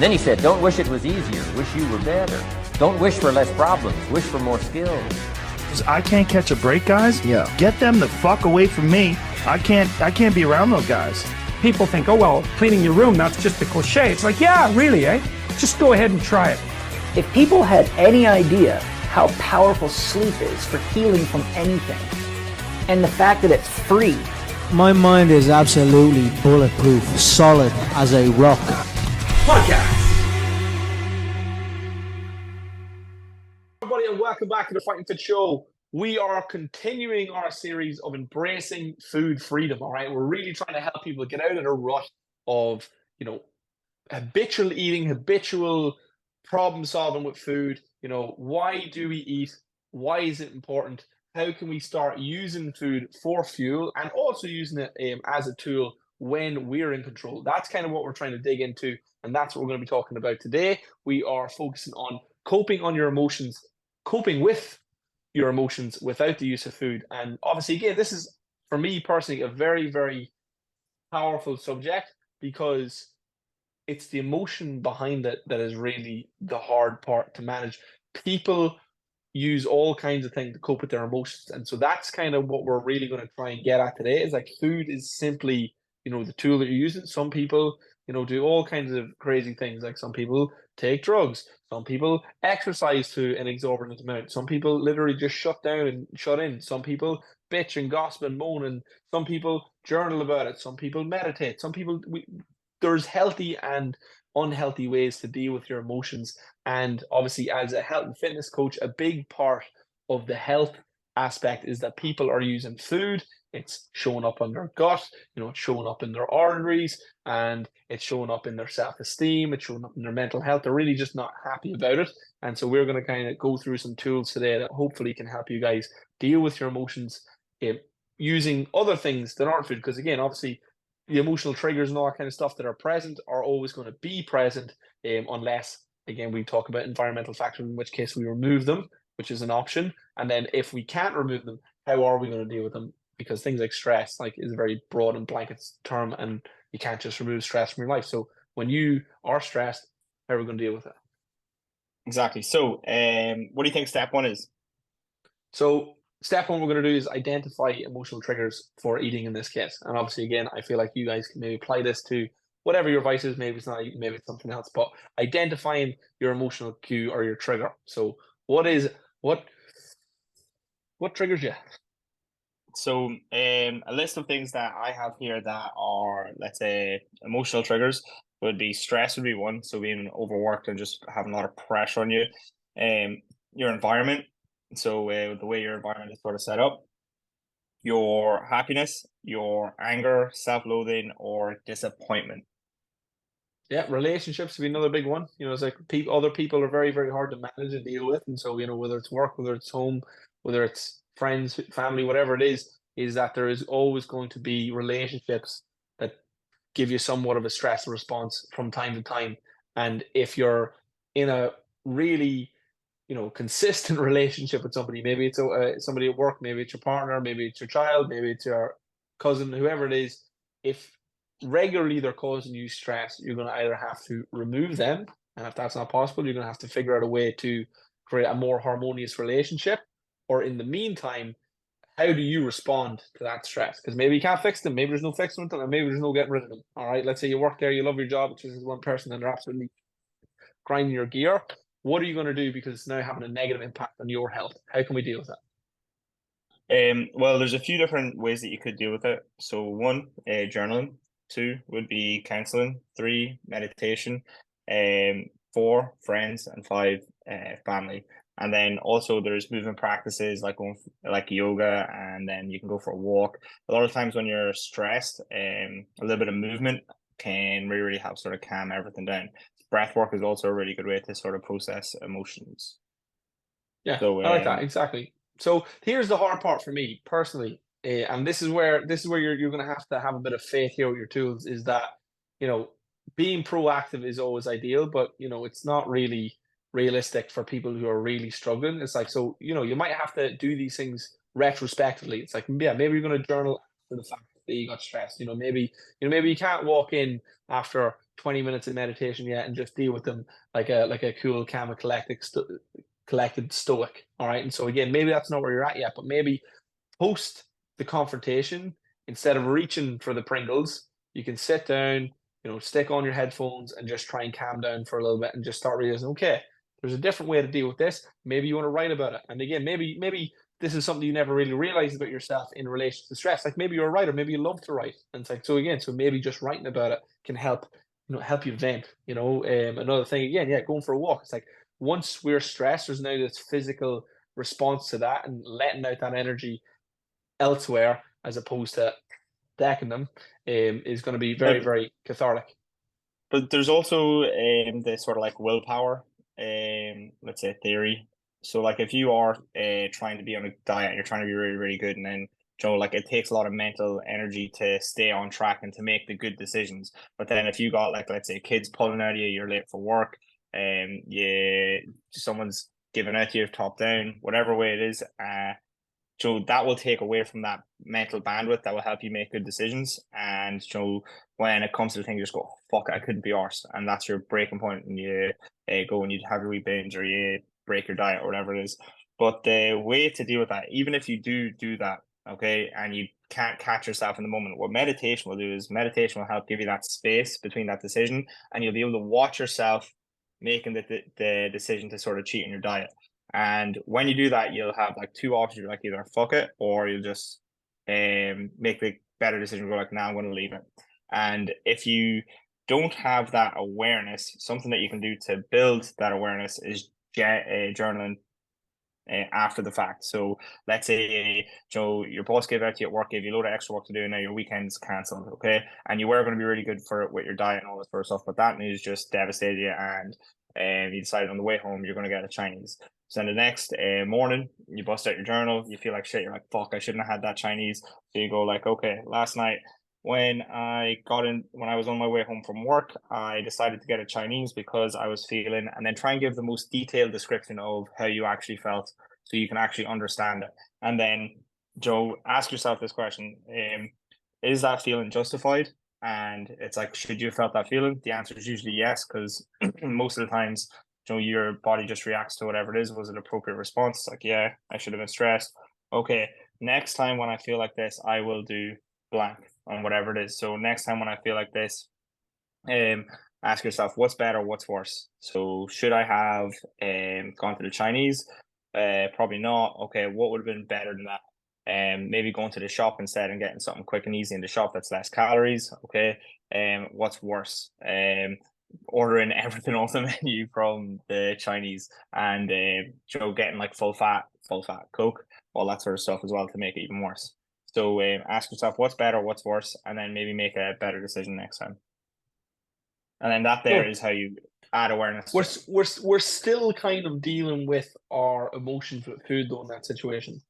And then he said, don't wish it was easier, wish you were better. Don't wish for less problems, wish for more skills. I can't catch a break, guys. Yeah. Get them the fuck away from me. I can't be around those guys. People think, oh, well, cleaning your room, that's just a cliche. It's like, yeah, really, eh? Just go ahead and try it. If people had any idea how powerful sleep is for healing from anything, and the fact that it's free. My mind is absolutely bulletproof, solid as a rock. Podcast. Everybody, and welcome back to the Fighting Fit Show. We are continuing our series of embracing food freedom. All right, we're really trying to help people get out of the rut of, habitual eating, habitual problem solving with food. Why do we eat? Why is it important? How can we start using food for fuel and also using it as a tool when we're in control? That's kind of what we're trying to dig into, and that's what we're going to be talking about today. We are focusing on coping with your emotions without the use of food. And obviously, again, this is, for me personally, a very, very powerful subject because it's the emotion behind it that is really the hard part to manage. People use all kinds of things to cope with their emotions. And so that's kind of what we're really going to try and get at today, is like food is simply, the tool that you're using. Some people, do all kinds of crazy things. Like some people take drugs. Some people exercise to an exorbitant amount. Some people literally just shut down and shut in. Some people bitch and gossip and moan. And some people journal about it. Some people meditate. Some people, there's healthy and unhealthy ways to deal with your emotions. And obviously, as a health and fitness coach, a big part of the health aspect is that people are using food. It's showing up on their gut, it's showing up in their arteries, and it's showing up in their self-esteem. It's showing up in their mental health. They're really just not happy about it. And so we're going to kind of go through some tools today that hopefully can help you guys deal with your emotions using other things that aren't food. Because again, obviously, the emotional triggers and all that kind of stuff that are present are always going to be present unless, again, we talk about environmental factors, in which case we remove them, which is an option. And then if we can't remove them, how are we going to deal with them? Because things like stress, is a very broad and blanket term, and you can't just remove stress from your life. So when you are stressed, how are we going to deal with it? Exactly. So what do you think step one is? So step one we're going to do is identify emotional triggers for eating in this case. And obviously, again, I feel like you guys can maybe apply this to whatever your vice is. Maybe it's not eating, maybe it's something else, but identifying your emotional cue or your trigger. So what triggers you? So a list of things that I have here that are, let's say, emotional triggers would be stress would be one. So being overworked and just having a lot of pressure on you. Your environment. So the way your environment is sort of set up. Your happiness, your anger, self-loathing, or disappointment. Yeah, relationships would be another big one. It's like other people are very, very hard to manage and deal with. And so, whether it's work, whether it's home, whether it's friends, family, whatever it is that there is always going to be relationships that give you somewhat of a stress response from time to time. And if you're in a really, consistent relationship with somebody, maybe it's somebody at work, maybe it's your partner, maybe it's your child, maybe it's your cousin, whoever it is, if regularly they're causing you stress, you're going to either have to remove them, and if that's not possible, you're going to have to figure out a way to create a more harmonious relationship. Or in the meantime, how do you respond to that stress? Because maybe you can't fix them, maybe there's no fixing them, and maybe there's no getting rid of them. All right, let's say you work there, you love your job, it's just one person, and they're absolutely grinding your gear. What are you going to do because it's now having a negative impact on your health? How can we deal with that? Well, there's a few different ways that you could deal with it. So one, journaling. Two would be counseling. Three, meditation. Four, friends. And five, family. And then also there's movement practices like yoga, and then you can go for a walk. A lot of times when you're stressed, a little bit of movement can really, really help sort of calm everything down. Breath work is also a really good way to sort of process emotions. Yeah, so, I like that, exactly. So here's the hard part for me personally, and this is where you're going to have a bit of faith here with your tools, is that, being proactive is always ideal, but, it's not really realistic for people who are really struggling. It's like, so, you might have to do these things retrospectively. It's like, yeah, maybe you're going to journal after the fact that you got stressed. Maybe you can't walk in after 20 minutes of meditation yet and just deal with them like a cool, calm, and collected stoic. All right. And so again, maybe that's not where you're at yet, but maybe post the confrontation, instead of reaching for the Pringles, you can sit down, stick on your headphones and just try and calm down for a little bit and just start realizing, okay, there's a different way to deal with this. Maybe you want to write about it. And again, maybe this is something you never really realized about yourself in relation to stress. Like maybe you're a writer, maybe you love to write. And it's like, so maybe just writing about it can help, help you vent, another thing again, yeah, going for a walk. It's like, once we're stressed, there's now this physical response to that and letting out that energy elsewhere as opposed to stacking them is going to be very, very cathartic. But there's also the sort of like willpower, let's say theory. So like if you are trying to be on a diet, you're trying to be really, really good, and then like it takes a lot of mental energy to stay on track and to make the good decisions. But then if you got like, let's say, kids pulling out of you, you're late for work, someone's giving out to you top down, whatever way it is, so that will take away from that mental bandwidth that will help you make good decisions. And when it comes to the thing, you just go, oh, fuck, I couldn't be arsed. And that's your breaking point, and you go and you have your wee binge, or you break your diet, or whatever it is. But the way to deal with that, even if you do that, okay, and you can't catch yourself in the moment, what meditation will do is meditation will help give you that space between that decision, and you'll be able to watch yourself making the decision to sort of cheat on your diet. And when you do that, you'll have like two options. You're like, either fuck it, or you'll just make the better decision, go like, nah, I'm going to leave it. And if you don't have that awareness, something that you can do to build that awareness is journaling after the fact. So let's say your boss gave out to you at work, gave you a load of extra work to do, and now your weekend's cancelled, okay? And you were going to be really good for it with your diet and all this sort of stuff, but that news just devastated you, and you decided on the way home you're going to get a Chinese. So then the next morning, you bust out your journal, you feel like shit, you're like, fuck, I shouldn't have had that Chinese. So you go like, okay, last night when I was on my way home from work, I decided to get a Chinese because I was feeling, and then try and give the most detailed description of how you actually felt so you can actually understand it. And then, ask yourself this question, is that feeling justified? And it's like, should you have felt that feeling? The answer is usually yes, because most of the times, your body just reacts to whatever it is. Was it an appropriate response? It's like, yeah, I should have been stressed. Okay, next time when I feel like this, I will do blank on whatever it is. So next time when I feel like this, ask yourself, what's better, what's worse? So should I have gone to the Chinese? Probably not. Okay, what would have been better than that? Maybe going to the shop instead and getting something quick and easy in the shop that's less calories. Okay, what's worse? Ordering everything off the menu from the Chinese, and getting like full fat Coke, all that sort of stuff as well to make it even worse. So ask yourself what's better, what's worse, and then maybe make a better decision next time. And then that is how you add awareness. We're still kind of dealing with our emotions with food though in that situation.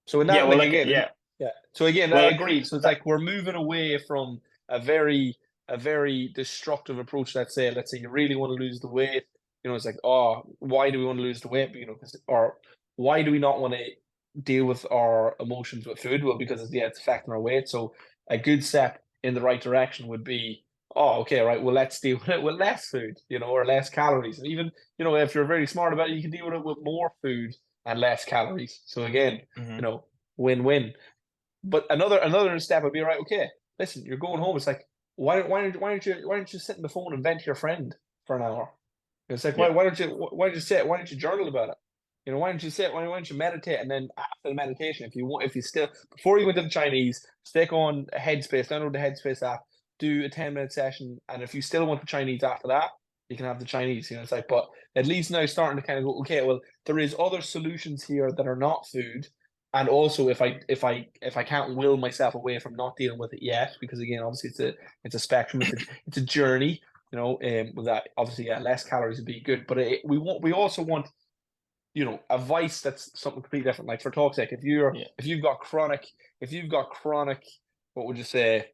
So in that, So again, I agree. So it's like we're moving away from a very destructive approach. Let's say you really want to lose the weight. It's like, oh, why do we want to lose the weight? Or why do we not want to deal with our emotions with food? Well, because it's affecting our weight. So a good step in the right direction would be, oh, okay, right, well, let's deal with it with less food, or less calories. And even, if you're very smart about it, you can deal with it with more food and less calories. So again, win-win. But another step would be, right, okay, listen, you're going home. It's like, why don't you sit on the phone and vent to your friend for an hour? It's like, why don't you journal about it? Why don't you sit? Why don't you meditate? And then after the meditation, if you still, before you went to the Chinese, stick on Headspace, download the Headspace app, do a 10-minute session, and if you still want the Chinese after that, you can have the Chinese. It's like, but at least now starting to kind of go, okay, well, there is other solutions here that are not food. And also, if I can't will myself away from not dealing with it yet, because again, obviously it's a spectrum, it's a journey. With that, obviously, less calories would be good, but we also want, a vice that's something completely different. Like for talk's sake, if you've got chronic, what would you say,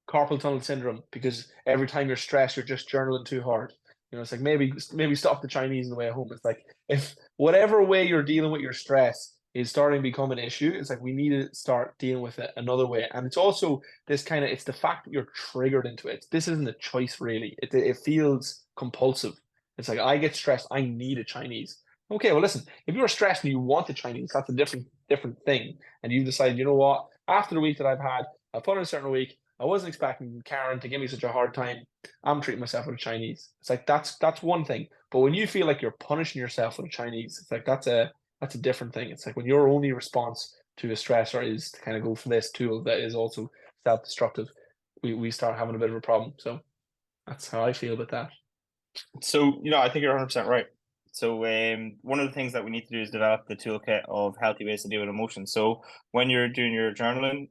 carpal tunnel syndrome, because every time you're stressed, you're just journaling too hard. It's like maybe stop the Chinese on the way home. It's like, if whatever way you're dealing with your stress, is starting to become an issue. It's like we need to start dealing with it another way. And it's also this kind of, it's the fact that you're triggered into it. This isn't a choice really. It feels compulsive. It's like, I get stressed, I need a Chinese. Okay, well listen, if you're stressed and you want a Chinese, that's a different thing. And you decide, you know what, after the week that I've had, I put in a certain week, I wasn't expecting Karen to give me such a hard time. I'm treating myself with a Chinese. It's like that's one thing. But when you feel like you're punishing yourself with a Chinese, it's like that's a different thing. It's like when your only response to a stressor is to kind of go for this tool that is also self-destructive, we start having a bit of a problem. So that's how I feel about that. So, I think you're 100% right. So, one of the things that we need to do is develop the toolkit of healthy ways to deal with emotions. So, when you're doing your journaling,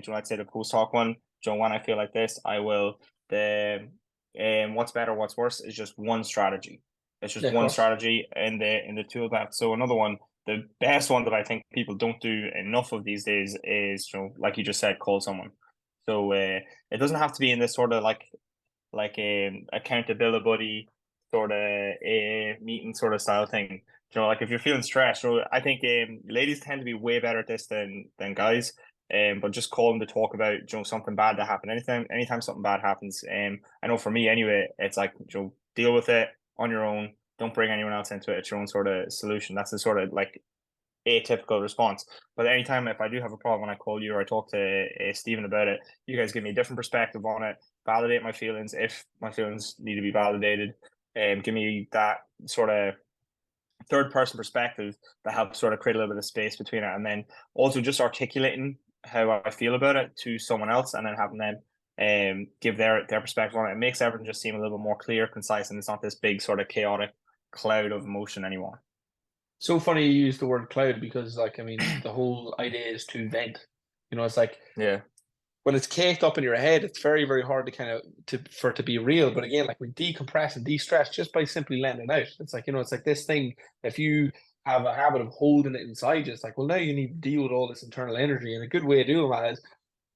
let's say the post-hoc one, when I feel like this, I will. What's better, what's worse is just one strategy. It's just one strategy in the toolkit. So, another one, the best one that I think people don't do enough of these days is, like you just said, call someone. So, it doesn't have to be in this sort of like accountability sort of a meeting sort of style thing. Like if you're feeling stressed, I think ladies tend to be way better at this than guys. But just call them to talk about something bad that happened. Anytime something bad happens, I know for me anyway, it's like deal with it on your own. Don't bring anyone else into it. It's your own sort of solution. That's the sort of like atypical response. But anytime if I do have a problem, when I call you or I talk to Stephen about it, you guys give me a different perspective on it, validate my feelings if my feelings need to be validated, and give me that sort of third person perspective that helps sort of create a little bit of space between it. And then also just articulating how I feel about it to someone else and then having them give their perspective on it. It makes everything just seem a little bit more clear, concise, and it's not this big sort of chaotic cloud of emotion anymore. So funny you use the word cloud because, like, I mean, the whole idea is to vent. It's like, when it's caked up in your head, it's very, very hard for it to be real. But again, like we decompress and de-stress just by simply letting it out. It's like, it's like this thing, if you have a habit of holding it inside you, it's like, well, now you need to deal with all this internal energy. And a good way of doing that is,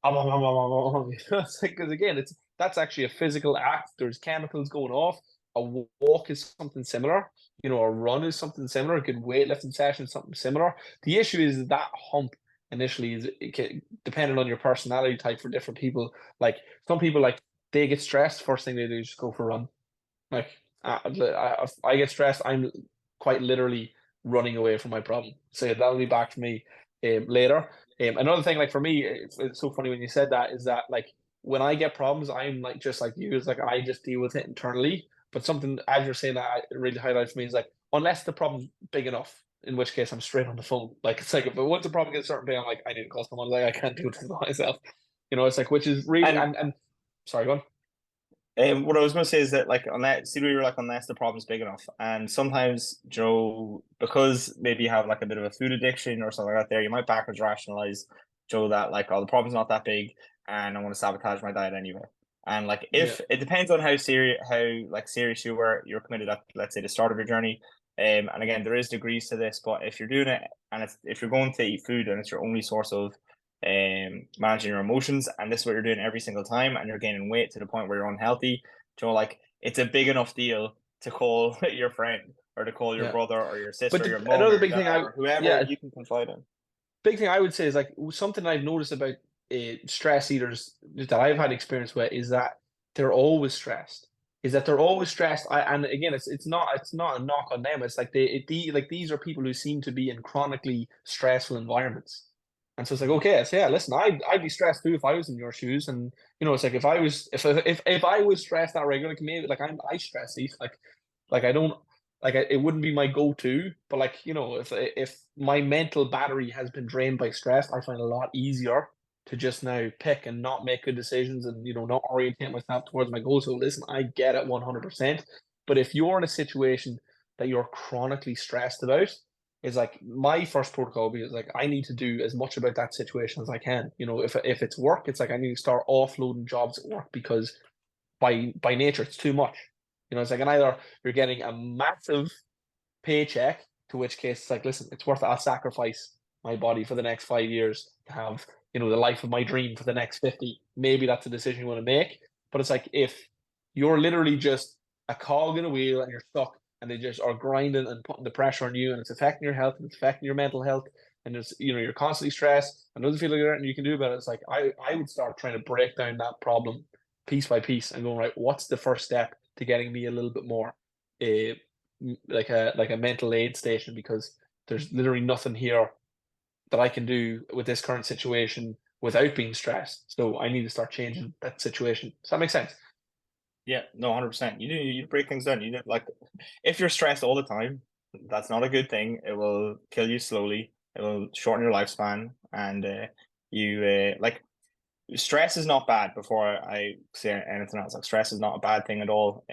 it's like, because again, that's actually a physical act. There's chemicals going off. A walk is something similar. A run is something similar. A good weightlifting session is something similar. The issue is that hump initially is dependent on your personality type for different people. Like some people, like they get stressed, first thing they do is just go for a run. Like if I get stressed, I'm quite literally running away from my problem. So that'll be back for me later. Another thing, like for me, it's so funny when you said that, is that like when I get problems, I'm like just like you. It's like I just deal with it internally. But something as you're saying that really highlights for me is like, unless the problem's big enough, in which case I'm straight on the phone. Like it's like, but once the problem gets a certain big, I'm like, I need to call someone. Like I can't do this by myself. It's like, which is really and sorry, go on. What I was going to say is that, like, on that, see where you're like, unless the problem's big enough, and sometimes, because maybe you have like a bit of a food addiction or something like that, there, you might backwards rationalize, that like, oh, the problem's not that big, and I'm going to sabotage my diet anyway. And like, if it depends on how serious you're committed at, let's say, the start of your journey. And again, there is degrees to this, but if you're doing it and if you're going to eat food and it's your only source of managing your emotions, and this is what you're doing every single time, and you're gaining weight to the point where you're unhealthy, like it's a big enough deal to call your friend or to call your brother or your sister, or your mom, another big thing, whoever you can confide in. Big thing I would say is like something I've noticed about stress eaters that I've had experience with is that they're always stressed. And again, it's not a knock on them. It's like these are people who seem to be in chronically stressful environments. And so it's like, okay, so yeah, listen, I'd be stressed too if I was in your shoes. And it's like if I was stressed that regularly, maybe like I stress eat, like I don't like it wouldn't be my go-to, but like if my mental battery has been drained by stress, I find it a lot easier to just now pick and not make good decisions and not orientate myself towards my goals. So listen, I get it 100%. But if you're in a situation that you're chronically stressed about, it's like my first protocol is like I need to do as much about that situation as I can. If it's work, it's like I need to start offloading jobs at work because by nature it's too much. It's like, and either you're getting a massive paycheck, to which case it's like, listen, it's worth it. I'll sacrifice my body for the next 5 years to have the life of my dream for the next 50. Maybe that's a decision you want to make. But it's like if you're literally just a cog in a wheel and you're stuck and they just are grinding and putting the pressure on you and it's affecting your health and it's affecting your mental health, and there's, you're constantly stressed and doesn't feel like there's anything you can do about it. It's like I would start trying to break down that problem piece by piece and going, right, what's the first step to getting me a little bit more like a mental aid station, because there's literally nothing here that I can do with this current situation without being stressed. So I need to start changing that situation. Does that make sense? Yeah, no, 100%. You need to break things down. You need, like, if you're stressed all the time, that's not a good thing. It will kill you slowly. It will shorten your lifespan, and like, stress is not bad. Before I say anything else, like, stress is not a bad thing at all.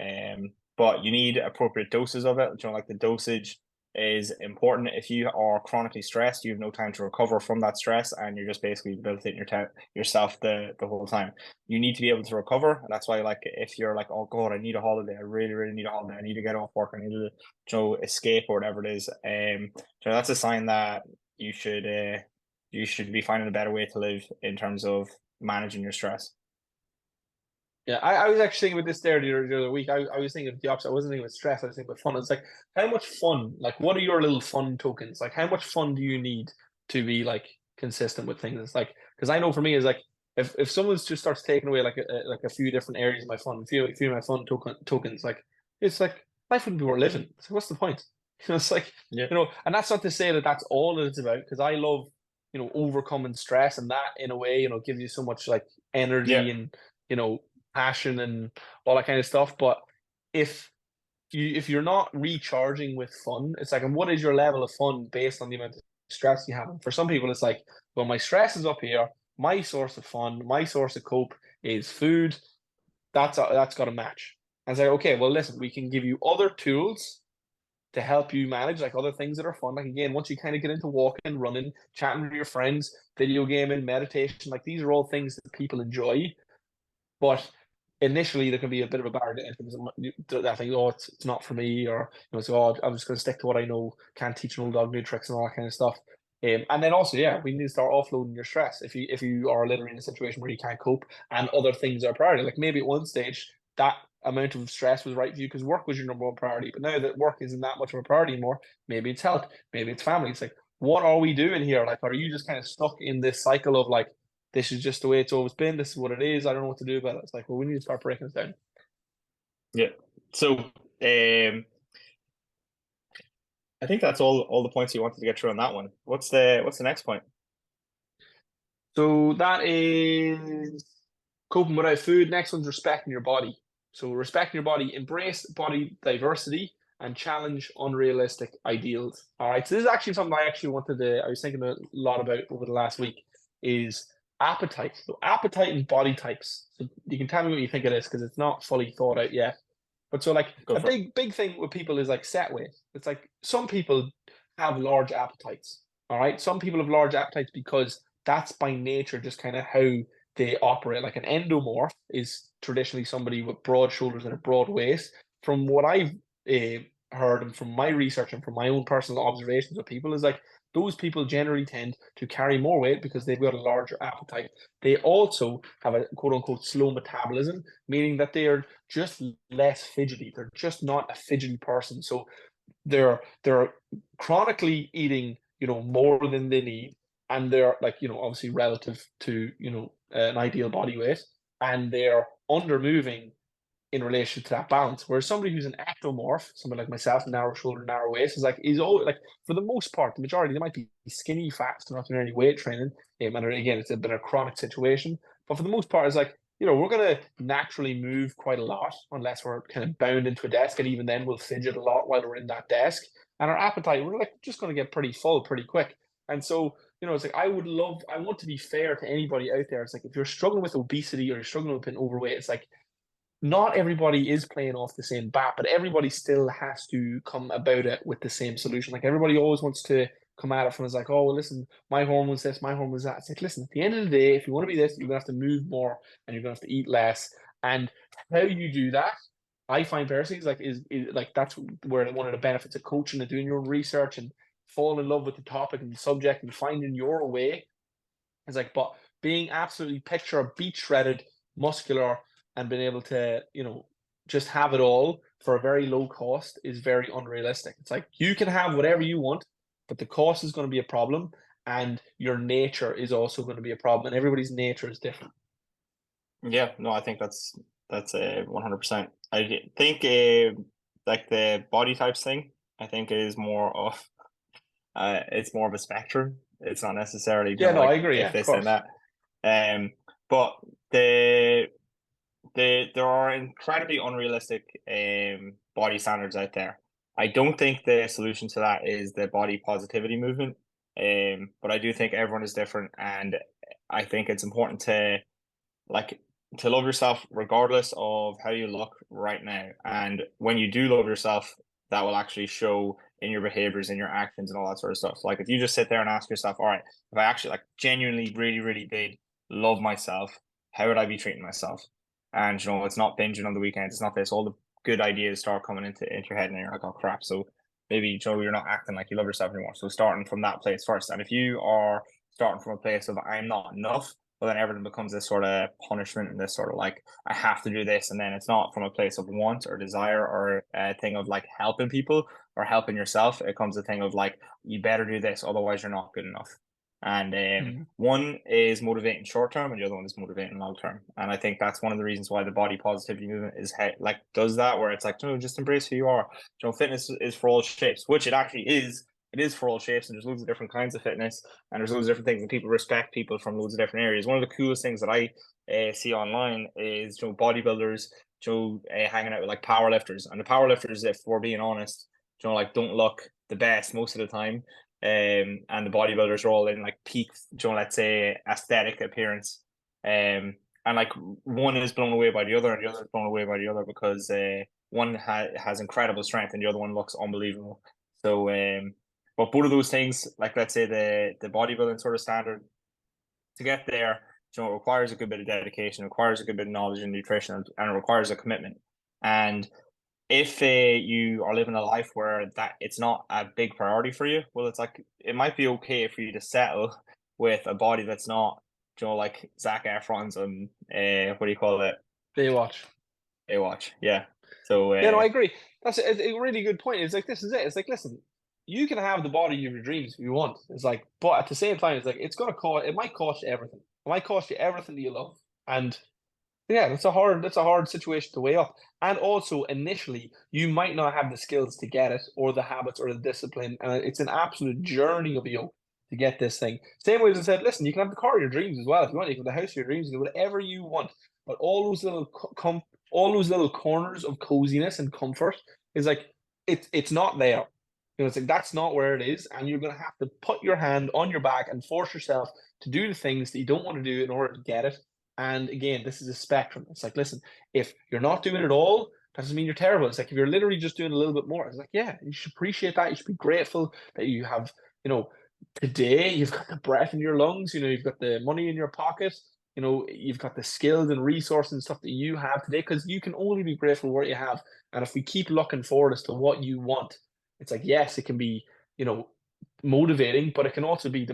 But you need appropriate doses of it. Like, the dosage is important. If you are chronically stressed, you have no time to recover from that stress, and you're just basically debilitating yourself the whole time. You need to be able to recover, and that's why, like, if you're like, oh god, I need a holiday, I really, really need a holiday, I need to get off work, I need to escape, or whatever it is, so that's a sign that you should be finding a better way to live in terms of managing your stress. Yeah, I was actually thinking about this there the other week. I was thinking of the opposite. I wasn't thinking about stress. I was thinking about fun. It's like, how much fun? Like, what are your little fun tokens? Like, how much fun do you need to be like consistent with things? It's like, because I know for me, is like, if someone's just starts taking away like a few different areas of my fun, a few of my fun tokens, like, it's like life wouldn't be worth living. So what's the point? It's like, Yeah. and that's not to say that that's all that it's about, because I love, overcoming stress, and that in a way, gives you so much like energy Yeah. and passion and all that kind of stuff. But if you're not recharging with fun, it's like, and what is your level of fun based on the amount of stress you have? And for some people, it's like, well, my stress is up here. My source of fun, my source of cope is food. That's got to match. And it's like, okay, well, listen, we can give you other tools to help you manage like other things that are fun. Like, again, once you kind of get into walking, running, chatting with your friends, video gaming, meditation, like these are all things that people enjoy. But initially, there can be a bit of a barrier to entry, because I think, oh, it's not for me, or so, oh, I'm just going to stick to what I know. Can't teach an old dog new tricks and all that kind of stuff. And then also, yeah, we need to start offloading your stress if you are literally in a situation where you can't cope and other things are priority. Like, maybe at one stage that amount of stress was right for you because work was your number one priority, but now that work isn't that much of a priority anymore, maybe it's health, maybe it's family. It's like, what are we doing here? Like, are you just kind of stuck in this cycle of like, this is just the way it's always been, this is what it is, I don't know what to do about it? It's like, well, we need to start breaking it down. Yeah. So I think that's all the points you wanted to get through on that one. What's the next point? So that is coping without food. Next one's respecting your body. So respecting your body, embrace body diversity, and challenge unrealistic ideals. All right. So this is actually something I was thinking a lot about over the last week, is appetite. So appetite and body types. So you can tell me what you think of this, because it's not fully thought out yet. But so like a big thing with people is like set weight. It's like some people have large appetites. All right. Some people have large appetites because that's by nature just kind of how they operate. Like an endomorph is traditionally somebody with broad shoulders and a broad waist. From what I've heard, and from my research and from my own personal observations of people, is like those people generally tend to carry more weight because they've got a larger appetite. They also have a quote unquote slow metabolism, meaning that they are just less fidgety. They're just not a fidgety person. So they're chronically eating, more than they need, and they're like, obviously relative to, an ideal body weight, and they're under moving in relation to that balance. Whereas somebody who's an ectomorph, somebody like myself, narrow shoulder, narrow waist, is always like, for the most part, the majority, they might be skinny, fat, so not doing any weight training. And again, it's been a chronic situation. But for the most part, it's like, we're going to naturally move quite a lot unless we're kind of bound into a desk. And even then, we'll fidget a lot while we're in that desk. And our appetite, we're like just going to get pretty full pretty quick. And so, it's like, I want to be fair to anybody out there. It's like, if you're struggling with obesity or you're struggling with being overweight, it's like, not everybody is playing off the same bat, but everybody still has to come about it with the same solution. Like, everybody always wants to come at it from, it's like, oh, well, listen, my hormone's this, my hormone's that. It's like, listen, at the end of the day, if you want to be this, you're going to have to move more and you're going to have to eat less. And how you do that, I find personally, is like, that's where one of the benefits of coaching and doing your own research and falling in love with the topic and the subject and finding your way. It's like, but being absolutely picture beach shredded, muscular, and being able to, just have it all for a very low cost is very unrealistic. It's like, you can have whatever you want, but the cost is going to be a problem. and your nature is also going to be a problem, and everybody's nature is different. Yeah, no, I think that's 100%. I think like the body types thing, I think is more of it's more of a spectrum. It's not necessarily, you Yeah, know, no, I like agree. Yeah, if of this and course. that. But there are incredibly unrealistic body standards out there. I don't think the solution to that is the body positivity movement. But I do think everyone is different, and I think it's important to like to love yourself regardless of how you look right now. And when you do love yourself, that will actually show in your behaviors, in your actions, and all that sort of stuff. Like if you just sit there and ask yourself, all right, if I actually like genuinely, really, really did love myself, how would I be treating myself? And you know, it's not binging on the weekends. It's not this. All the good ideas start coming into your head, and you're like, oh crap. So maybe you know you're not acting like you love yourself anymore. So starting from that place first. And if you are starting from a place of I'm not enough, well then everything becomes this sort of punishment and this sort of like I have to do this, and then it's not from a place of want or desire or a thing of like helping people or helping yourself. It comes a thing of like you better do this, otherwise you're not good enough. And one is motivating short term, and the other one is motivating long term. And I think that's one of the reasons why the body positivity movement is like does that, where it's like, no, just embrace who you are. You know, fitness is for all shapes, which it actually is. It is for all shapes, and there's loads of different kinds of fitness, and there's loads of different things, and people respect people from loads of different areas. One of the coolest things that I see online is bodybuilders, hanging out with like powerlifters, and the powerlifters, if we're being honest, like don't look the best most of the time. And the bodybuilders are all in like peak, let's say aesthetic appearance. And like one is blown away by the other, and the other is blown away by the other because one has incredible strength and the other one looks unbelievable. So, but both of those things, like let's say the bodybuilding sort of standard, to get there, it requires a good bit of dedication, requires a good bit of knowledge and nutrition, and it requires a commitment. And if you are living a life where that it's not a big priority for you, well, it's like it might be okay for you to settle with a body that's not, like Zac Efron's and what do you call it? Baywatch. Baywatch, yeah. So Yeah, no, I agree. That's a really good point. It's like this is it. It's like, listen, you can have the body of your dreams if you want. It's like, but at the same time, it's like it's gonna cost. It might cost you everything. It might cost you everything that you love. And yeah, that's a hard situation to weigh up. And also, initially, you might not have the skills to get it, or the habits, or the discipline. And it's an absolute journey of you to get this thing. Same way as I said, listen, you can have the car of your dreams as well if you want. You can have the house of your dreams. You can do whatever you want. But all those little corners of coziness and comfort is like it's not there. You know, it's like that's not where it is, and you're gonna have to put your hand on your back and force yourself to do the things that you don't want to do in order to get it. And again, this is a spectrum. It's like, listen, if you're not doing it all, that doesn't mean you're terrible. It's like if you're literally just doing a little bit more, it's like, yeah, you should appreciate that. You should be grateful that you have, today you've got the breath in your lungs, you've got the money in your pocket, you've got the skills and resources and stuff that you have today, because you can only be grateful for what you have. And if we keep looking forward as to what you want, it's like, yes, it can be, motivating, but it can also be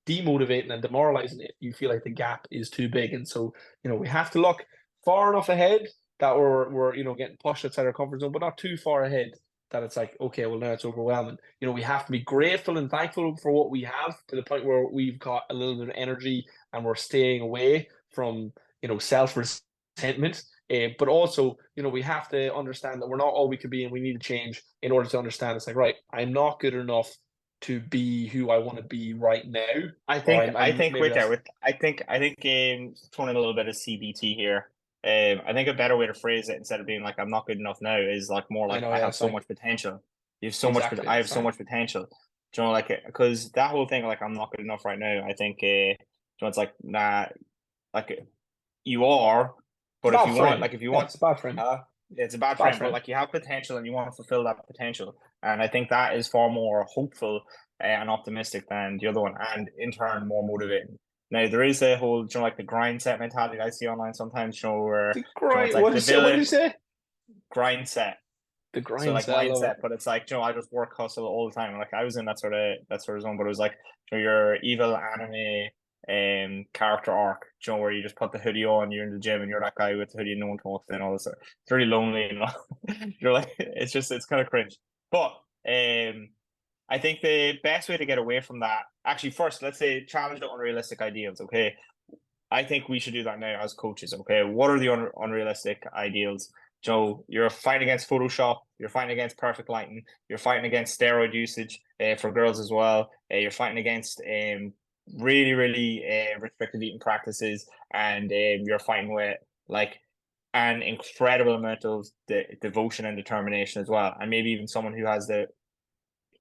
demotivating and demoralizing if you feel like the gap is too big. And so, we have to look far enough ahead that we're getting pushed outside our comfort zone, but not too far ahead that it's like, okay, well, now it's overwhelming. We have to be grateful and thankful for what we have, to the point where we've got a little bit of energy and we're staying away from, self-resentment. But also, we have to understand that we're not all we could be, and we need to change in order to understand it's like, right, I'm not good enough to be who I want to be right now. I think maybe throwing in a little bit of CBT here. I think a better way to phrase it, instead of being like I'm not good enough now, is like more like I have so much potential. You have so much. I have so much potential. Like because that whole thing, like I'm not good enough right now. I think it's like nah, like you are, but if you want, it's a bad frame. It's a bad frame, but like you have potential and you want to fulfill that potential, and I think that is far more hopeful and optimistic than the other one, and in turn more motivating. Now there is a whole, like the grind set mentality I see online sometimes, where it's like what did you say? Grind set. The grind so like set, mindset, but it's like I just work hustle all the time. Like I was in that sort of zone, but it was like your evil anime character arc, where you just put the hoodie on, you're in the gym and you're that guy with the hoodie and no one talks and all this. It's really lonely and you're like it's kind of cringe. But I think the best way to get away from that, actually, first, let's say challenge the unrealistic ideals. Okay, I think we should do that now as coaches. Okay, what are the unrealistic ideals? Joe, you're fighting against Photoshop. You're fighting against perfect lighting. You're fighting against steroid usage for girls as well. You're fighting against really, really restricted eating practices, and you're fighting with like an incredible amount of devotion and determination as well, and maybe even someone who has the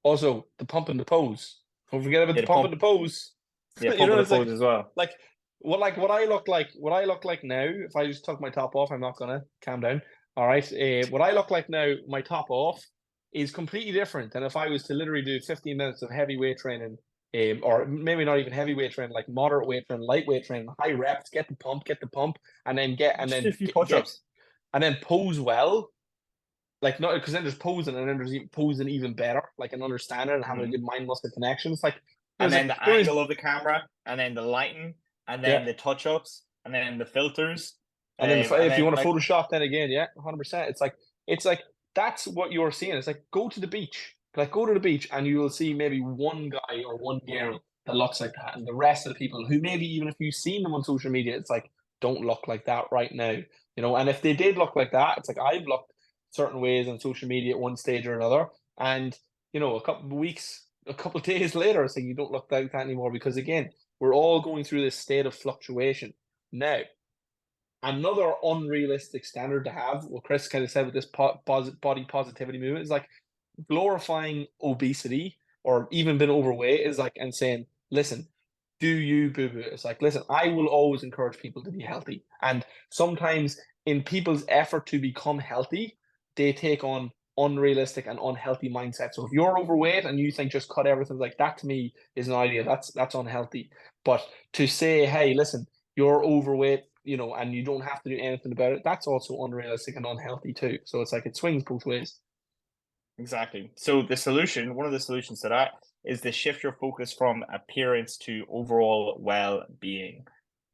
Also, the pump and the pose. Don't forget about the pump and the pose. Yeah, You pump know, and it's the pose as well. like what I look like now. If I just took my top off, I'm not gonna calm down. All right, what I look like now, my top off, is completely different than if I was to literally do 15 minutes of heavy weight training, or maybe not even heavy weight training, like moderate weight training, light weight training, high reps, get the pump, and then Just do a few push-ups. and then pose well. Like, not because then there's posing, and then there's posing even better, like an understanding and having a good mind muscle connection. It's like, and then like, the angle of the camera, and then the lighting, and then Yeah. the touch-ups, and then the filters. and then if you want to like, Photoshop, then again, yeah, 100%. It's like that's what you're seeing. It's like go to the beach, like go to the beach, and you will see maybe one guy or one girl that looks like that, and the rest of the people who maybe even if you've seen them on social media, it's like don't look like that right now, you know. And if they did look like that, it's like I've looked certain ways on social media at one stage or another, and you know, a couple of weeks, a couple of days later, it's like you don't look like that anymore because again, we're all going through this state of fluctuation now. Another unrealistic standard to have, what Chris kind of said with this body positivity movement, is like glorifying obesity or even being overweight is like and saying, listen, do you boo boo? It's like, listen, I will always encourage people to be healthy. And sometimes in people's effort to become healthy, they take on unrealistic and unhealthy mindset. So if you're overweight and you think just cut everything, like that to me is an idea. That's unhealthy. But to say, hey, listen, you're overweight, you know, and you don't have to do anything about it, that's also unrealistic and unhealthy too. So it's like it swings both ways. Exactly. So the solution, one of the solutions to that is to shift your focus from appearance to overall well-being.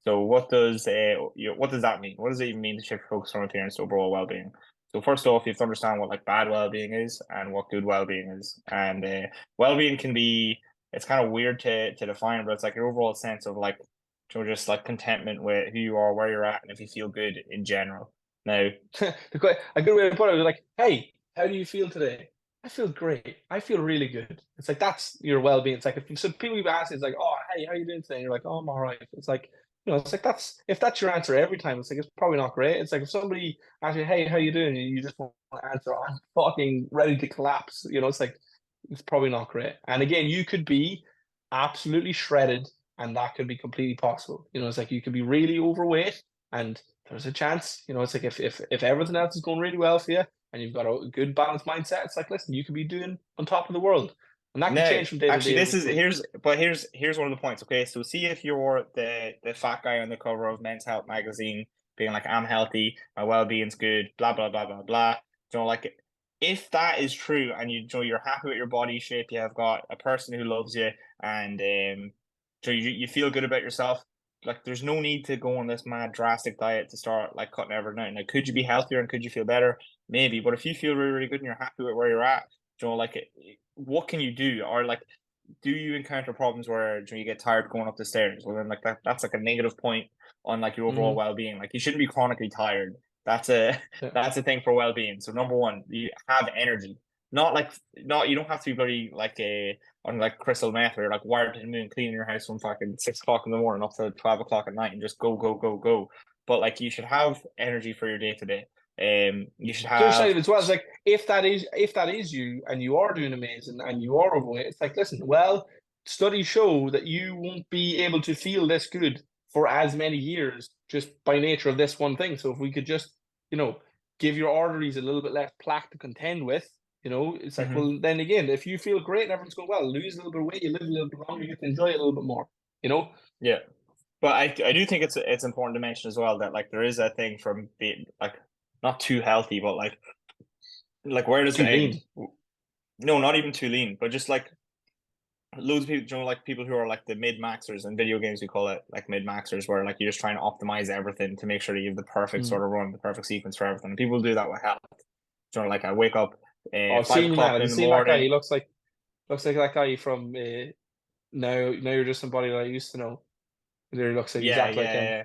So what does that mean? What does it even mean to shift your focus from appearance to overall well-being? So first off, you have to understand what like bad well-being is and what good well-being is. And well-being can be, it's kind of weird to define, but it's like your overall sense of like, you know, just like contentment with who you are, where you're at, and if you feel good in general. Now, a good way to put it is like, hey, how do you feel today? I feel great. I feel really good. It's like that's your well-being. It's like if so people keep asking, it's like, oh, hey, how you doing today? And you're like, oh, I'm all right. It's like, you know, it's like that's if that's your answer every time, it's like it's probably not great. It's like if somebody asks you, hey, how you doing? And you just want to answer, I'm fucking ready to collapse. You know, it's like it's probably not great. And again, you could be absolutely shredded, and that could be completely possible. You know, it's like you could be really overweight, and there's a chance. You know, it's like if everything else is going really well for you, and you've got a good balanced mindset, it's like, listen, you could be doing on top of the world. And that can change from day to day. Actually, here's one of the points. Okay, so see if you're the fat guy on the cover of Men's Health magazine, being like, I'm healthy, my well-being's good, blah blah blah blah blah. You know, like if that is true, and you know you're happy with your body shape, you have got a person who loves you, and so you feel good about yourself. Like there's no need to go on this mad drastic diet to start like cutting everything out. Like, could you be healthier and could you feel better? Maybe, but if you feel really, really good and you're happy with where you're at, you know, like what can you do? Or like, do you encounter problems where you know, you get tired going up the stairs? Well, then like that's like a negative point on like your overall well-being. Like you shouldn't be chronically tired. That's a thing for well-being. So number one, you have energy. Not you don't have to be bloody like on like crystal meth where you're like wired to the moon, cleaning your house from fucking 6 o'clock in the morning up to 12 o'clock at night and just go, go, go, go. But like you should have energy for your day to day. You should have as well. It's like if that is you and you are doing amazing and you are overweight, it's like, listen, well, studies show that you won't be able to feel this good for as many years just by nature of this one thing. So if we could just, you know, give your arteries a little bit less plaque to contend with, you know, it's like, well, then again, if you feel great and everything's going well, lose a little bit of weight, you live a little bit longer, you get to enjoy it a little bit more, you know? Yeah. But I do think it's important to mention as well that like there is a thing from being like not too healthy, but like where does it end? No, not even too lean, but just like loads of people, you know, like people who are like the mid-maxers in video games, we call it like mid-maxers, where like you're just trying to optimize everything to make sure that you have the perfect sort of run, the perfect sequence for everything. And people do that with health. You know, like I wake up. Seen him, man. Have you seen that guy? He looks like Looks like that guy from now you're just somebody that I used to know. He literally looks like Yeah, exactly like yeah, him. yeah.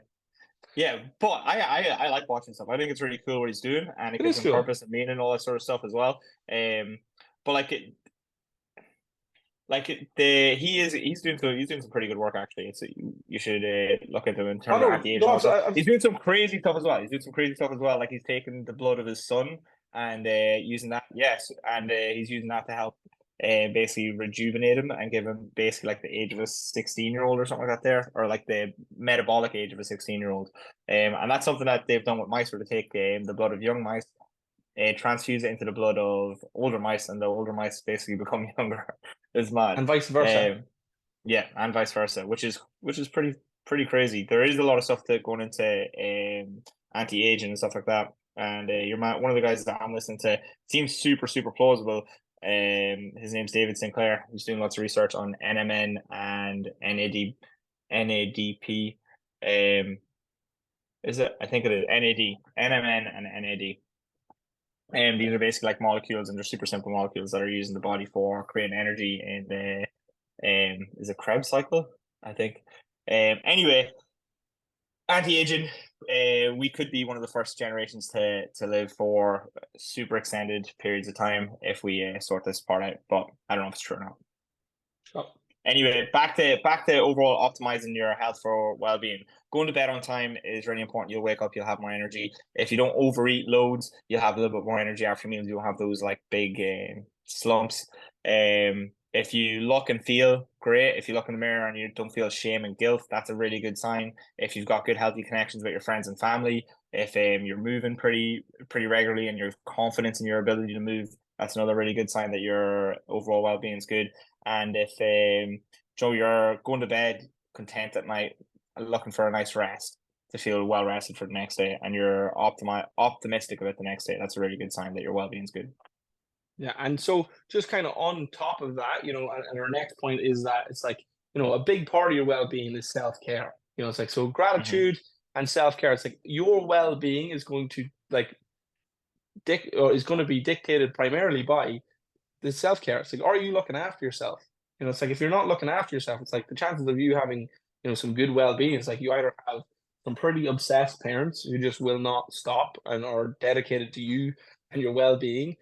Yeah, but I like watching stuff. I think it's really cool what he's doing, and it It gives is him cool. purpose and meaning and all that sort of stuff as well. But he's doing some pretty good work actually. It's you should look at him in Oh terms of no, anti-aging no, also. He's doing some crazy stuff as well. He's doing some crazy stuff as well. Like he's taking the blood of his son and using that. Yes, and he's using that to help basically rejuvenate him and give him basically like the age of a 16-year-old or something like that there, or like the metabolic age of a 16-year-old. And that's something that they've done with mice, where they take the blood of young mice, transfuse it into the blood of older mice, and the older mice basically become younger. It's mad. and vice versa. Yeah, and vice versa, which is pretty crazy. There is a lot of stuff that going into anti-aging and stuff like that. And one of the guys that I'm listening to seems super plausible. His name's David Sinclair. He's doing lots of research on NMN and NADP. Is it? I think it is NMN and NAD. These are basically like molecules, and they're super simple molecules that are used in the body for creating energy in the is it Krebs cycle? I think. Anyway, anti-aging, we could be one of the first generations to live for super extended periods of time if we sort this part out. But I don't know if it's true or not. Oh, Anyway, back to overall optimizing your health for well-being. Going to bed on time is really important. You'll wake up, you'll have more energy. If you don't overeat loads, you'll have a little bit more energy after meals. You won't have those like big slumps. If you look and feel great, if you look in the mirror and you don't feel shame and guilt, that's a really good sign. If you've got good, healthy connections with your friends and family, if you're moving pretty regularly and you're confident in your ability to move, that's another really good sign that your overall well-being is good. And if Joe, you're going to bed content at night, looking for a nice rest to feel well rested for the next day, and you're optimistic about the next day, that's a really good sign that your well-being is good. yeah, and so just kind of on top of that, and our next point is that it's like, a big part of your well-being is self-care. It's like, so gratitude and self-care. It's like your well-being is going to like is going to be dictated primarily by the self-care. It's like, are you looking after yourself? It's like if you're not looking after yourself, it's like the chances of you having, some good well-being, it's like you either have some pretty obsessed parents who just will not stop and are dedicated to you and your well-being,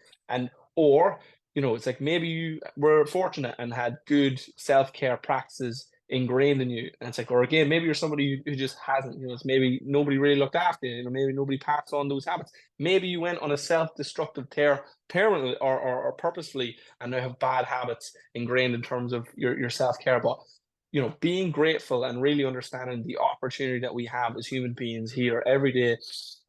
or it's like maybe you were fortunate and had good self-care practices ingrained in you. And it's like, or again, maybe you're somebody who just hasn't, it's maybe nobody really looked after you, maybe nobody passed on those habits. Maybe you went on a self-destructive tear permanently or purposefully and now have bad habits ingrained in terms of your self-care. But being grateful and really understanding the opportunity that we have as human beings here every day,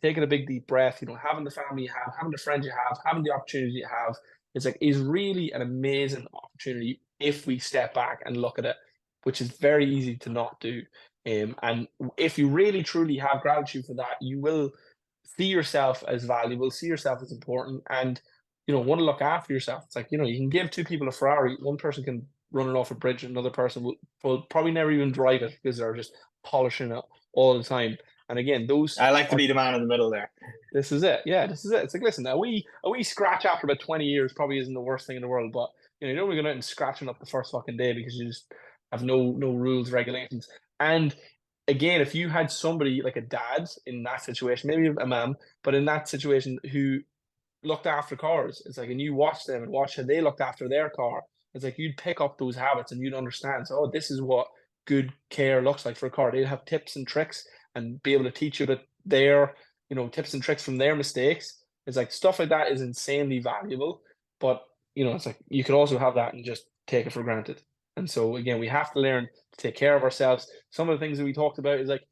taking a big deep breath, having the family you have, having the friends you have, having the opportunities you have, it's like is really an amazing opportunity if we step back and look at it, which is very easy to not do. And if you really truly have gratitude for that, you will see yourself as valuable, see yourself as important, and want to look after yourself. It's like, you can give two people a Ferrari, one person can run it off a bridge, another person will probably never even drive it because they're just polishing it all the time. And again, I like to be the man in the middle there. This is it. Yeah, this is it. It's like, listen, a wee scratch after about 20 years probably isn't the worst thing in the world, but you don't really go out and scratching up the first fucking day because you just have no rules, regulations. And again, if you had somebody like a dad in that situation, maybe a mom, but in that situation who looked after cars, it's like, and you watch them and watch how they looked after their car, it's like you'd pick up those habits and you'd understand. So, oh, this is what good care looks like for a car. They'd have tips and tricks and be able to teach you that their, tips and tricks from their mistakes. It's like stuff like that is insanely valuable. But, it's like you could also have that and just take it for granted. And so again, we have to learn to take care of ourselves. Some of the things that we talked about is like,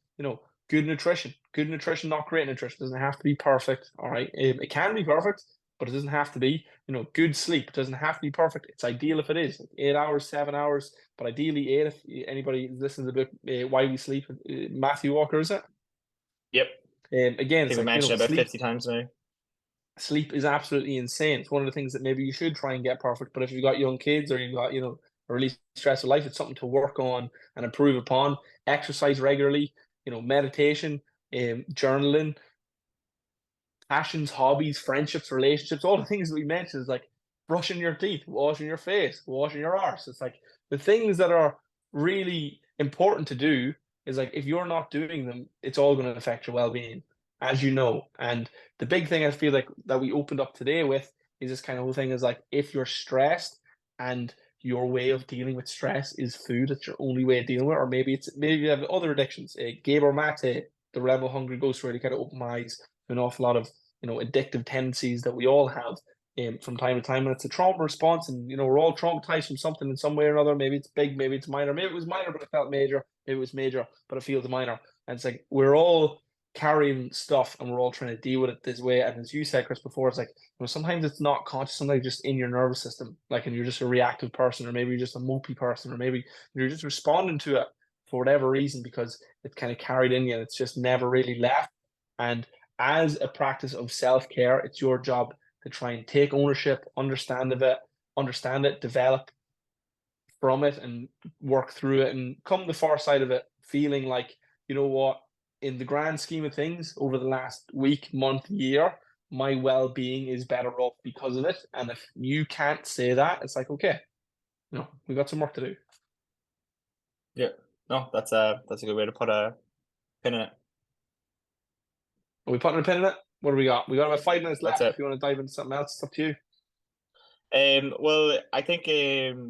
good nutrition, not great nutrition. It doesn't have to be perfect. All right. It can be perfect, but it doesn't have to be. Good sleep doesn't have to be perfect. It's ideal if it is like 8 hours, 7 hours, but ideally 8. If anybody listens about why we sleep, Matthew Walker, is it? Yep. Again, it's People like, mentioned it about sleep, 50 times now. Sleep is absolutely insane. It's one of the things that maybe you should try and get perfect. But if you've got young kids or you've got, a really stressful life, it's something to work on and improve upon. Exercise regularly, meditation, journaling, passions, hobbies, friendships, relationships, all the things that we mentioned is like brushing your teeth, washing your face, washing your arse. It's like the things that are really important to do is like if you're not doing them, it's all going to affect your well-being, as you know. And the big thing I feel like that we opened up today with is this kind of whole thing is like if you're stressed and your way of dealing with stress is food, it's your only way of dealing with it, or maybe you have other addictions. Gabe Mate, the Rebel Hungry Ghost, really kind of opened my eyes to an awful lot of addictive tendencies that we all have from time to time, and it's a trauma response, and we're all traumatized from something in some way or another. Maybe it's big, maybe it's minor, maybe it was minor but it felt major, maybe it was major but it feels minor, and it's like we're all carrying stuff and we're all trying to deal with it this way. And as you said, Chris, before, it's like sometimes it's not conscious, sometimes just in your nervous system, like, and you're just a reactive person, or maybe you're just a mopey person, or maybe you're just responding to it for whatever reason because it's kind of carried in you and it's just never really left. And as a practice of self-care, it's your job to try and take ownership, understand it, develop from it, and work through it, and come the far side of it feeling like, you know what, in the grand scheme of things, over the last week, month, year, my well-being is better off because of it. And if you can't say that, it's like, okay, we got some work to do. Yeah, no, that's a good way to put a pin in it. Are we putting a pin in it? What do we got? We got about 5 minutes left. That's it. If you want to dive into something else, it's up to you. Well, I think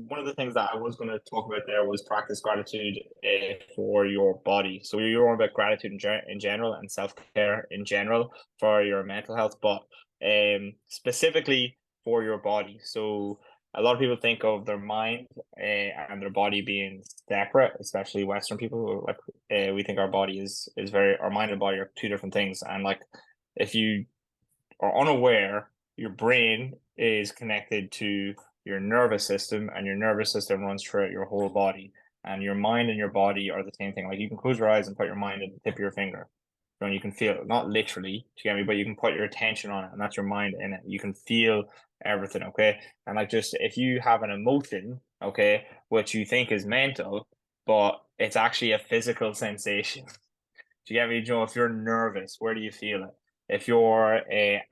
one of the things that I was going to talk about there was practice gratitude for your body. So you're on about gratitude in general and self-care in general for your mental health, but specifically for your body. So a lot of people think of their mind and their body being separate, especially Western people. Like we think our body is our mind and body are two different things. And like if you are unaware, your brain is connected to your nervous system, and your nervous system runs throughout your whole body. And your mind and your body are the same thing. Like you can close your eyes and put your mind at the tip of your finger, and you can feel it. Not literally, do you get me? But you can put your attention on it, and that's your mind in it. You can feel everything, okay? And like just if you have an emotion, okay, which you think is mental, but it's actually a physical sensation. Do you get me, Joe? If you're nervous, where do you feel it? If you're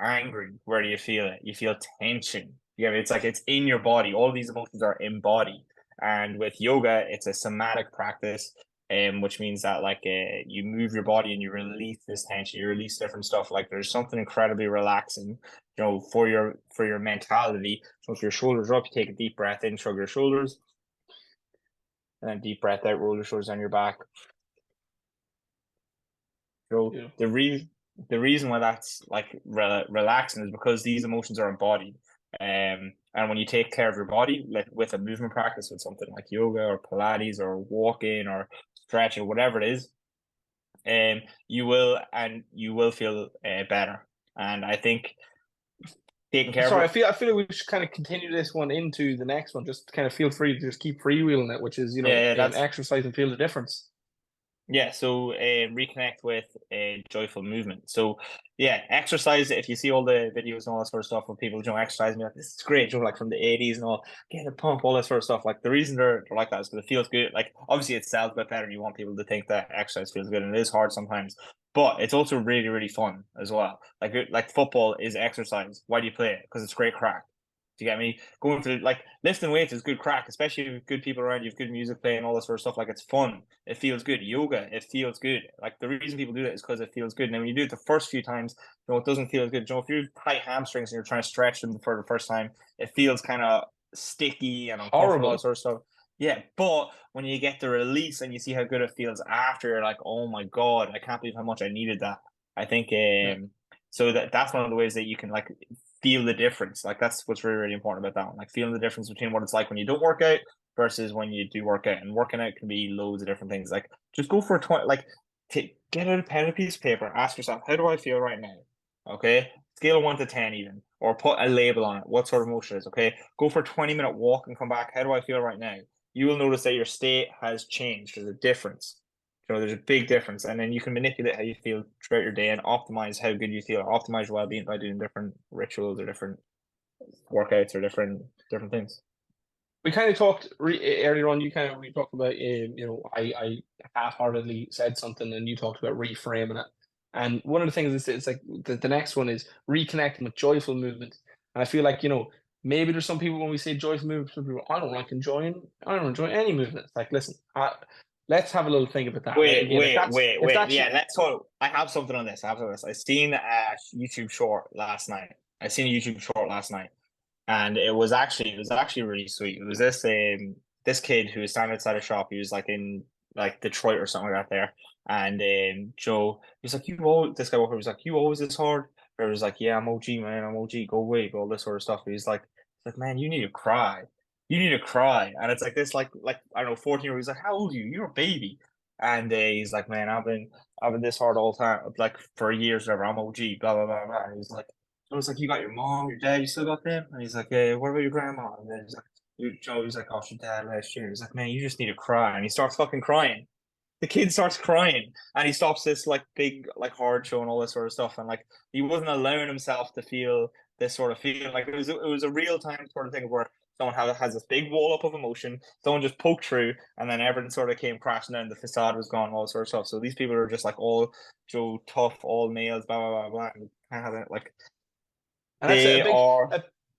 angry, where do you feel it? You feel tension. Yeah, it's like it's in your body. All these emotions are embodied. And with yoga, it's a somatic practice, which means that like you move your body and you release this tension, you release different stuff. Like there's something incredibly relaxing, for your mentality. So if your shoulders are up, you take a deep breath in, shrug your shoulders, and then deep breath out, roll your shoulders on your back. So the reason why that's like relaxing is because these emotions are embodied. And when you take care of your body, like with a movement practice, with something like yoga or Pilates or walking or stretching or whatever it is, you will feel better. And I think taking care Sorry, of I feel like we should kind of continue this one into the next one. Just kind of feel free to just keep freewheeling it, which is exercise and feel the difference. Yeah, so reconnect with joyful movement. So yeah, exercise. If you see all the videos and all that sort of stuff where people exercise and be like, this is great, like from the 80s and all, get a pump, all that sort of stuff. Like the reason they're like that is because it feels good. Like obviously it sounds a bit better and you want people to think that exercise feels good, and it is hard sometimes. But it's also really, really fun as well. Like football is exercise. Why do you play it? Because it's great crack. Do you get me? Going to like lifting weights is good crack, especially with good people around you, have good music playing, all that sort of stuff. Like it's fun. It feels good. Yoga, it feels good. Like the reason people do it is because it feels good. And then when you do it the first few times, it doesn't feel as good. If you tight hamstrings and you're trying to stretch them for the first time, it feels kind of sticky and uncomfortable, all that sort of stuff. Yeah, but when you get the release and you see how good it feels after, you're like, oh my God, I can't believe how much I needed that. I think so that's one of the ways that you can like feel the difference. Like that's what's really, really important about that one. Like feeling the difference between what it's like when you don't work out versus when you do work out. And working out can be loads of different things. Like just go for a 20, like get out a pen and a piece of paper, ask yourself, how do I feel right now? Okay. Scale of 1 to 10 even, or put a label on it. What sort of emotion it is, okay? Go for a 20-minute walk and come back. How do I feel right now? You will notice that your state has changed. There's a difference. There's a big difference, and then you can manipulate how you feel throughout your day and optimize how good you feel, or optimize your well-being by doing different rituals or different workouts or different things. We kind of talked earlier on. We talked about I half-heartedly said something, and you talked about reframing it. And one of the things is it's like the next one is reconnecting with joyful movement. And I feel like maybe there's some people when we say joyful movement, some people, I don't enjoy any movement. It's like, listen, let's have a little think about that. Right? Again, Wait. Yeah, let's talk. I have something on this. I seen a YouTube short last night. And it was actually really sweet. It was this kid who was standing outside a shop. He was like in like Detroit or something like that there. And Joe, he was like, this guy walker was like, you always this hard? Or it was like, yeah, I'm OG, man, I'm OG, go away, all this sort of stuff. But he's like, man, you need to cry. You need to cry. And it's like this, I don't know, 14-year-old. He's like, how old are you? You're a baby. And he's like, man, I've been this hard all the time, like for years, whatever. I'm OG, blah blah blah blah. And he's like, I was like, you got your mom, your dad, you still got them? And he's like, what about your grandma? And then he's like, Joe's like, oh, she died last year. He's like, man, you just need to cry. And he starts fucking crying. The kid starts crying and he stops this like big, like hard show and all this sort of stuff. And like, he wasn't allowing himself to feel this sort of feeling. Like it was a real time sort of thing where someone has this big wall up of emotion. Someone just poked through and then everything sort of came crashing down. The facade was gone, all sort of stuff. So these people are just like all Joe tough, all males, blah, blah, blah, blah. And kind of like, and that's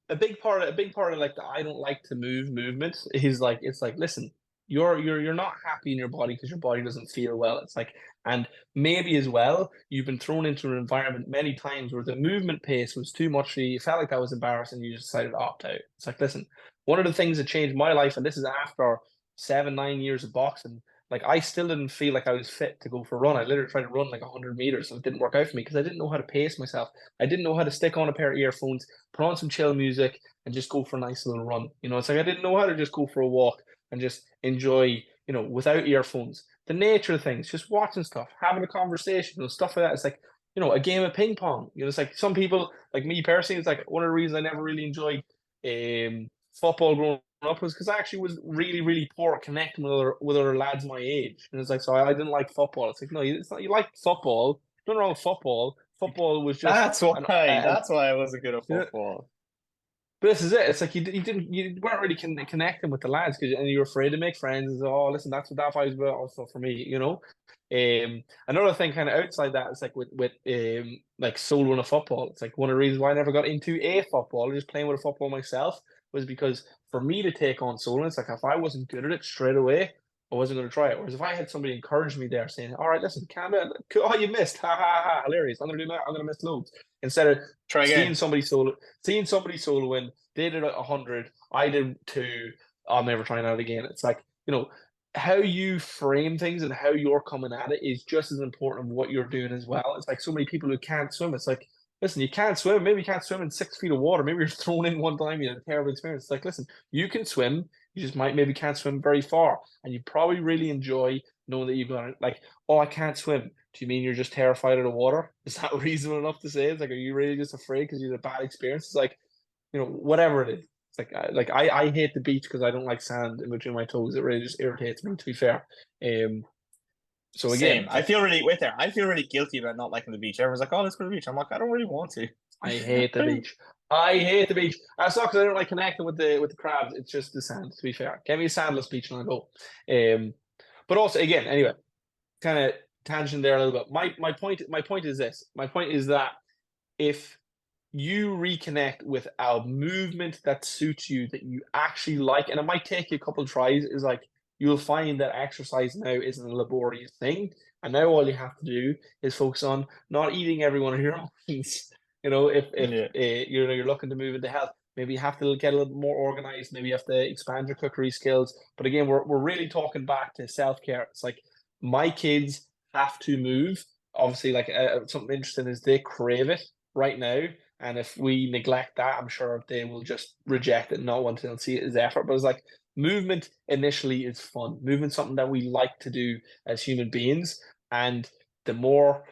a big part of like the I don't like to move movement is like, it's like, listen, you're not happy in your body because your body doesn't feel well. It's like, and maybe as well, you've been thrown into an environment many times where the movement pace was too much for you. You felt like that was embarrassing. You just decided to opt out. It's like, listen, one of the things that changed my life, and this is after 7-9 years of boxing, like I still didn't feel like I was fit to go for a run. I literally tried to run like 100 meters, and it didn't work out for me because I didn't know how to pace myself. I didn't know how to stick on a pair of earphones, put on some chill music, and just go for a nice little run. You know, it's like I didn't know how to just go for a walk and just enjoy, you know, without earphones. The nature of things, just watching stuff, having a conversation, you know, stuff like that. It's like, you know, a game of ping pong. You know, it's like some people, like me personally, it's like one of the reasons I never really enjoyed football growing up was because I actually was really, really poor at connecting with other lads my age. And it's like, so I didn't like football. It's like, no, it's not, you like football. Nothing wrong with football. Football was just that's why I wasn't good at football. But this is it. It's like you weren't really connecting with the lads and you were afraid to make friends. And oh, listen, that's what that fight was about. Also for me, you know. Another thing, kind of outside that, is like with like soloing a football. It's like one of the reasons why I never got into a football, just playing with a football myself, was because for me to take on soloing, it's like if I wasn't good at it straight away, I wasn't going to try it. Whereas if I had somebody encourage me there, saying, "All right, listen, calm down. Oh, you missed. Ha ha ha! Hilarious. I'm going to do that. I'm going to miss loads." Instead of seeing somebody soloing, they did 100, I did 2. I'm never trying that again. It's like, you know, how you frame things and how you're coming at it is just as important of what you're doing as well. It's like so many people who can't swim. It's like, listen, you can't swim. Maybe you can't swim in 6 feet of water. Maybe you're thrown in one time. You had a terrible experience. It's like, listen, you can swim. You just maybe can't swim very far. And you probably really enjoy knowing that you've got it. Like, oh, I can't swim. Do you mean you're just terrified of the water? Is that reasonable enough to say? It's like, are you really just afraid because you had a bad experience? It's like, you know, whatever it is. It's like I hate the beach because I don't like sand in between my toes. It really just irritates me, to be fair. So again, I feel really guilty about not liking the beach. Everyone's like, "Oh, let's go to the beach." I'm like, I don't really want to. I hate the beach. I hate the beach. That's not because I don't like connecting with the crabs. It's just the sand. To be fair, get me a sandless beach and I'll go. But also again, anyway, kind of tangent there a little bit. My point is this. My point is that if you reconnect with a movement that suits you, that you actually like, and it might take you a couple of tries, is like you'll find that exercise now isn't a laborious thing. And now all you have to do is focus on not eating every one of your options. You know, if you're looking to move into health, maybe you have to get a little bit more organized. Maybe you have to expand your cookery skills. But again, we're really talking back to self-care. It's like my kids have to move. Obviously, like something interesting is they crave it right now. And if we neglect that, I'm sure they will just reject it and not want to see it as effort. But it's like movement initially is fun. Movement's something that we like to do as human beings. And the more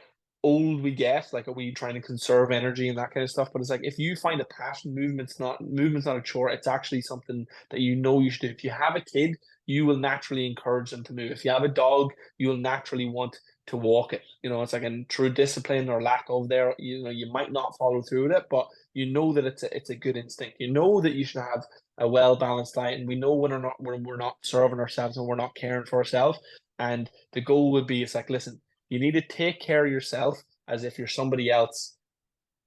old we get, like, are we trying to conserve energy and that kind of stuff? But it's like if you find a passion, movement's not a chore. It's actually something that you know you should do. If you have a kid, you will naturally encourage them to move. If you have a dog, you will naturally want to walk it. You know, it's like, and through discipline or lack of there, you know, you might not follow through with it, but you know that it's a good instinct. You know that you should have a well balanced diet, and we know when we're not serving ourselves and we're not caring for ourselves. And the goal would be, it's like, listen, you need to take care of yourself as if you're somebody else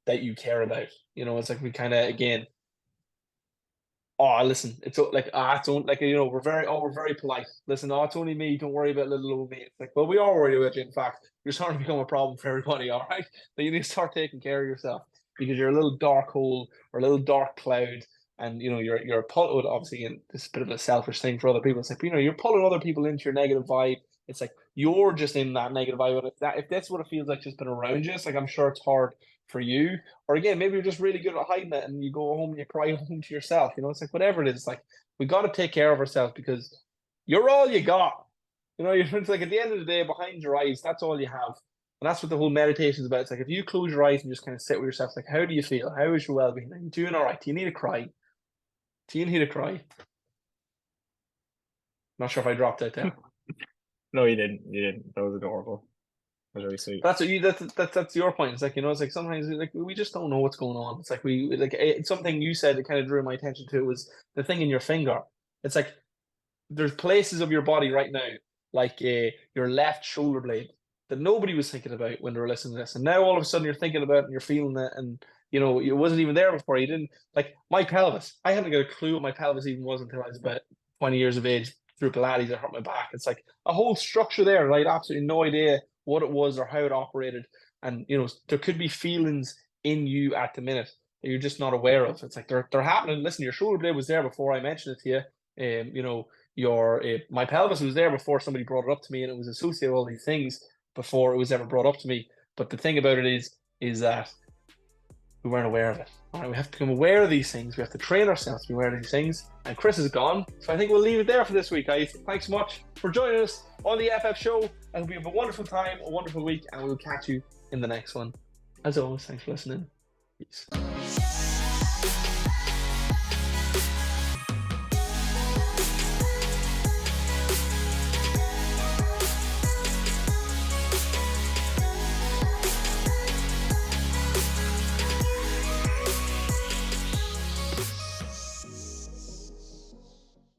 that you care about. You know, it's like we kind of, again, Oh, listen, it's like it's only like we're very polite. Listen, it's only me. Don't worry about little old me. It's like, well, we are worried about you. In fact, you're starting to become a problem for everybody. All right, that you need to start taking care of yourself because you're a little dark hole or a little dark cloud, and you're pulling. Obviously, and this is a bit of a selfish thing for other people. It's like you're pulling other people into your negative vibe. It's like you're just in that negative vibe. But if that's what it feels like, just been around you, it's like I'm sure it's hard for you. Or again, maybe you're just really good at hiding it and you go home and you cry home to yourself. It's like whatever it is, like we got to take care of ourselves because you're all you got. It's like at the end of the day, behind your eyes, that's all you have. And that's what the whole meditation is about. It's like if you close your eyes and just kind of sit with yourself, like, how do you feel? How is your well-being? Are you doing all right? Do you need to cry? Do you need to cry? Not sure if I dropped out there. No, you didn't. You didn't. That was adorable. That was really sweet. That's what you. That's your point. It's like it's like sometimes like we just don't know what's going on. It's like it's something you said that kind of drew my attention to was the thing in your finger. It's like there's places of your body right now, like your left shoulder blade, that nobody was thinking about when they were listening to this, and now all of a sudden you're thinking about it and you're feeling it, and it wasn't even there before. You didn't like my pelvis. I hadn't got a clue what my pelvis even was until I was about 20 years of age. Through Pilates, I hurt my back. It's like a whole structure there, and I had absolutely no idea what it was or how it operated. And there could be feelings in you at the minute that you're just not aware of. It's like they're happening. Listen, your shoulder blade was there before I mentioned it to you. Your my pelvis was there before somebody brought it up to me, and it was associated with all these things before it was ever brought up to me. But the thing about it is that we weren't aware of it. All right, we have to become aware of these things. We have to train ourselves to be aware of these things. And Chris is gone, so I think we'll leave it there for this week, guys. Thanks so much for joining us on the FF show. I hope you have a wonderful time, a wonderful week, and we'll catch you in the next one. As always, thanks for listening. Peace.